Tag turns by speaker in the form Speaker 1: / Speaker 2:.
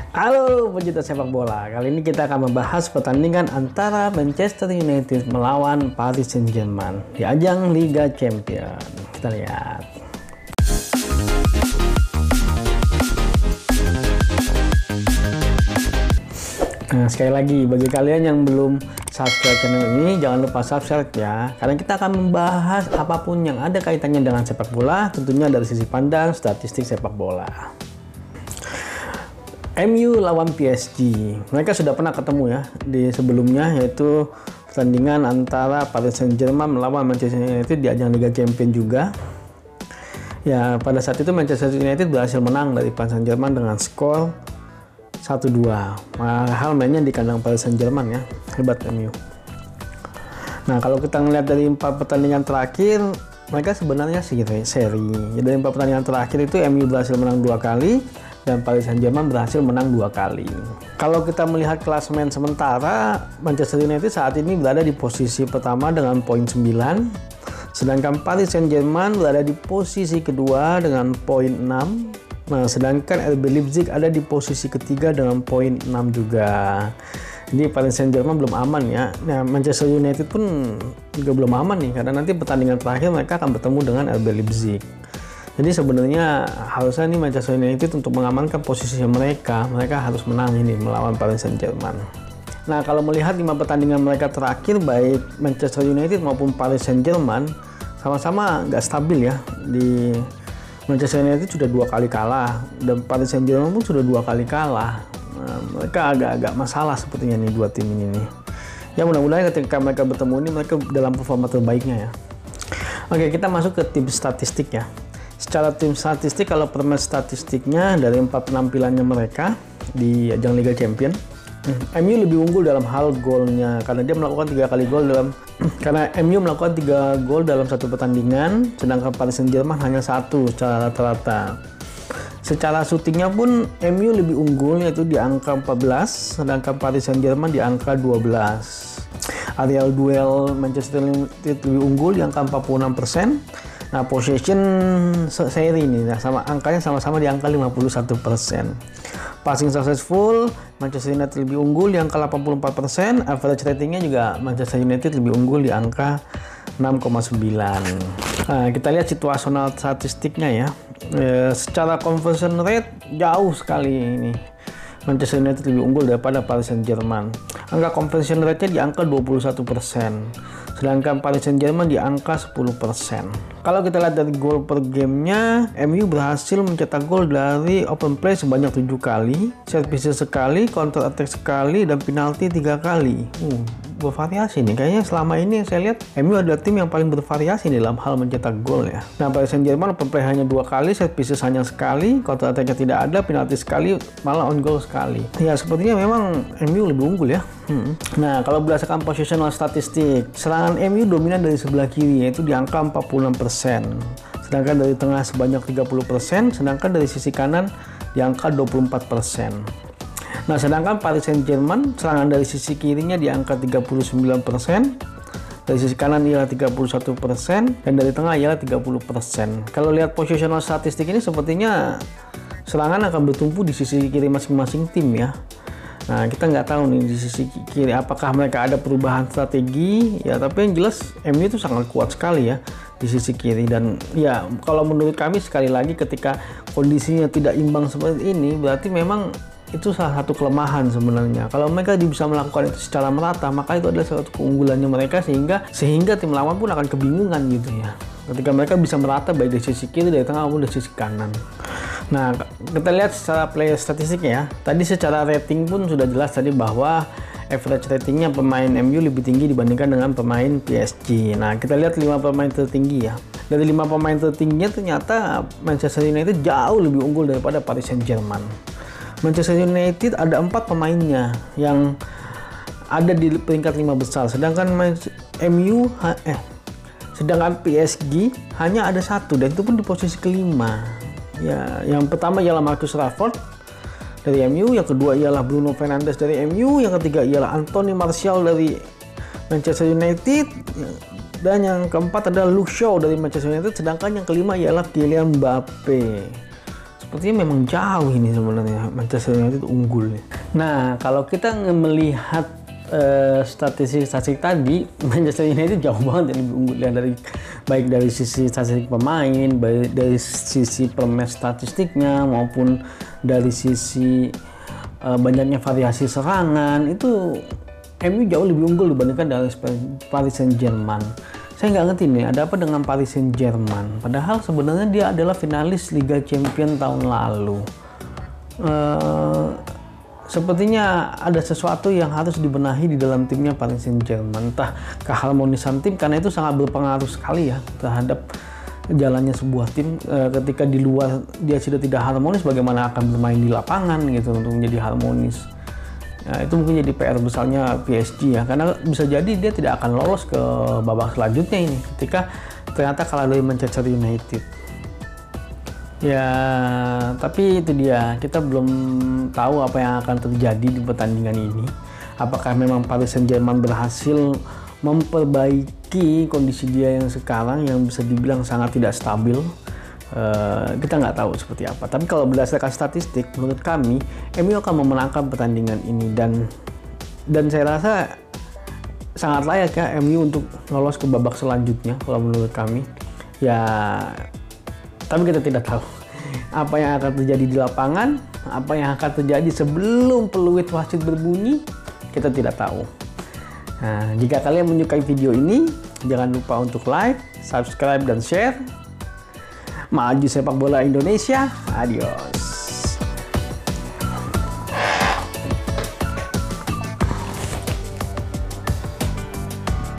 Speaker 1: Halo pecinta sepak bola, kali ini kita akan membahas pertandingan antara Manchester United melawan Paris Saint-Germain di ajang Liga Champions. Kita lihat. Nah, sekali lagi bagi kalian yang belum subscribe channel ini, jangan lupa subscribe ya, karena kita akan membahas apapun yang ada kaitannya dengan sepak bola, tentunya dari sisi pandang statistik sepak bola. MU lawan PSG, mereka sudah pernah ketemu ya di sebelumnya, yaitu pertandingan antara Paris Saint-Germain melawan Manchester United di ajang Liga Champions juga. Ya, pada saat itu Manchester United berhasil menang dari Paris Saint-Germain dengan skor 1-2. Hal mainnya di kandang Paris Saint-Germain ya, hebat MU. Nah, kalau kita ngelihat dari 4 pertandingan terakhir, mereka sebenarnya seri. Dari 4 pertandingan terakhir itu MU berhasil menang 2 kali. Dan Paris Saint-Germain berhasil menang 2 kali. Kalau kita melihat klasemen sementara, Manchester United saat ini berada di posisi pertama dengan poin 9, sedangkan Paris Saint-Germain berada di posisi kedua dengan poin 6. Nah, sedangkan RB Leipzig ada di posisi ketiga dengan poin 6 juga. Jadi Paris Saint-Germain belum aman ya. Nah, Manchester United pun juga belum aman nih, karena nanti pertandingan terakhir mereka akan bertemu dengan RB Leipzig. Jadi sebenarnya harusnya nih Manchester United untuk mengamankan posisi mereka harus menang ini melawan Paris Saint-Germain. Nah, kalau melihat 5 pertandingan mereka terakhir, baik Manchester United maupun Paris Saint-Germain sama-sama nggak stabil ya. Di Manchester United sudah 2 kali kalah dan Paris Saint-Germain pun sudah 2 kali kalah. Nah, mereka agak-agak masalah sepertinya nih 2 tim ini nih. Ya, mudah-mudahan ketika mereka bertemu ini mereka dalam performa terbaiknya ya. Oke, kita masuk ke tim statistik ya. Secara tim statistik, kalau permen statistiknya dari 4 penampilannya mereka di ajang Liga Champions, MU lebih unggul dalam hal golnya karena dia melakukan 3 kali gol karena MU melakukan 3 gol dalam satu pertandingan, sedangkan Paris Saint-Germain hanya 1 secara rata-rata. Secara shootingnya pun MU lebih unggul, yaitu di angka 14, sedangkan Paris Saint-Germain di angka 12. Aerial duel Manchester United lebih unggul di angka 46%. Nah, possession seri ini, nah, angkanya sama-sama di angka 51%. Passing successful, Manchester United lebih unggul di angka 84%. Average ratingnya juga Manchester United lebih unggul di angka 6,9. Nah, kita lihat situasional statistiknya ya. Secara conversion rate jauh sekali ini. Manchester United lebih unggul daripada Paris Saint-Germain. Angka conversion rate-nya di angka 21%. Sedangkan Paris Saint-Germain di angka 10%. Kalau kita lihat dari gol per gamenya, MU berhasil mencetak gol dari open play sebanyak 7 kali, set pieces sekali, counter attack sekali, dan penalti 3 kali. Bervariasi nih. Kayaknya selama ini saya lihat MU adalah tim yang paling bervariasi dalam hal mencetak gol ya. Nah, Paris Saint-Germain open play hanya 2 kali, set pieces hanya sekali, counter attack-nya tidak ada, penalti sekali, malah on goal sekali. Ya, sepertinya memang MU lebih unggul ya. Nah, kalau berdasarkan positional statistik, serangan MU dominan dari sebelah kiri, yaitu di angka 46%. Sedangkan dari tengah sebanyak 30%, sedangkan dari sisi kanan di angka 24%. Nah, sedangkan Paris Saint-Germain serangan dari sisi kirinya di angka 39%, dari sisi kanan ialah 31%, dan dari tengah ialah 30%. Kalau lihat positional statistik ini sepertinya serangan akan bertumpu di sisi kiri masing-masing tim ya. Nah, kita nggak tahu nih di sisi kiri apakah mereka ada perubahan strategi ya, tapi yang jelas MU itu sangat kuat sekali ya di sisi kiri. Dan ya, kalau menurut kami sekali lagi, ketika kondisinya tidak imbang seperti ini, berarti memang itu salah satu kelemahan sebenarnya. Kalau mereka bisa melakukan itu secara merata, maka itu adalah salah satu keunggulannya mereka, sehingga tim lawan pun akan kebingungan gitu ya, ketika mereka bisa merata baik dari sisi kiri, dari tengah maupun dari sisi kanan. Nah, kita lihat secara player statistiknya ya. Tadi secara rating pun sudah jelas tadi bahwa average ratingnya pemain MU lebih tinggi dibandingkan dengan pemain PSG. Nah, kita lihat 5 pemain tertinggi ya. Dari 5 pemain tertingginya ternyata Manchester United jauh lebih unggul daripada Paris Saint-Germain. Manchester United ada 4 pemainnya yang ada di peringkat 5 besar, sedangkan PSG hanya ada 1, dan itu pun di posisi kelima. Ya, yang pertama ialah Marcus Rashford dari MU, yang kedua ialah Bruno Fernandes dari MU, yang ketiga ialah Anthony Martial dari Manchester United, dan yang keempat adalah Luke Shaw dari Manchester United, sedangkan yang kelima ialah Kylian Mbappe. sepertinya memang jauh ini sebenarnya Manchester United unggul. Nah, kalau kita melihat statistik tadi, Manchester United jauh banget yang lebih unggul ya, baik dari sisi statistik pemain, baik dari sisi permatch statistiknya maupun dari sisi banyaknya variasi serangan. Itu MU jauh lebih unggul dibandingkan dari Paris Saint-Germain. Saya nggak ngerti nih, ada apa dengan Paris Saint-Germain? Padahal sebenarnya dia adalah finalis Liga Champions tahun lalu. Sepertinya ada sesuatu yang harus dibenahi di dalam timnya Paris Saint-Germain. Entah keharmonisan tim, karena itu sangat berpengaruh sekali ya terhadap jalannya sebuah tim. Ketika di luar dia sudah tidak harmonis, bagaimana akan bermain di lapangan gitu untuk menjadi harmonis. Ya, itu mungkin jadi PR besarnya PSG ya, karena bisa jadi dia tidak akan lolos ke babak selanjutnya ini ketika ternyata kalah dari Manchester United. Ya, tapi itu dia, kita belum tahu apa yang akan terjadi di pertandingan ini. Apakah memang Paris Saint-Germain berhasil memperbaiki kondisi dia yang sekarang yang bisa dibilang sangat tidak stabil? Kita nggak tahu seperti apa. Tapi kalau berdasarkan statistik, menurut kami MU akan memenangkan pertandingan ini, dan saya rasa sangat layak ya MU untuk lolos ke babak selanjutnya kalau menurut kami. Ya, tapi kita tidak tahu apa yang akan terjadi di lapangan, apa yang akan terjadi sebelum peluit wasit berbunyi, kita tidak tahu. Nah, jika kalian menyukai video ini, jangan lupa untuk like, subscribe, dan share. Maju sepak bola Indonesia, adios.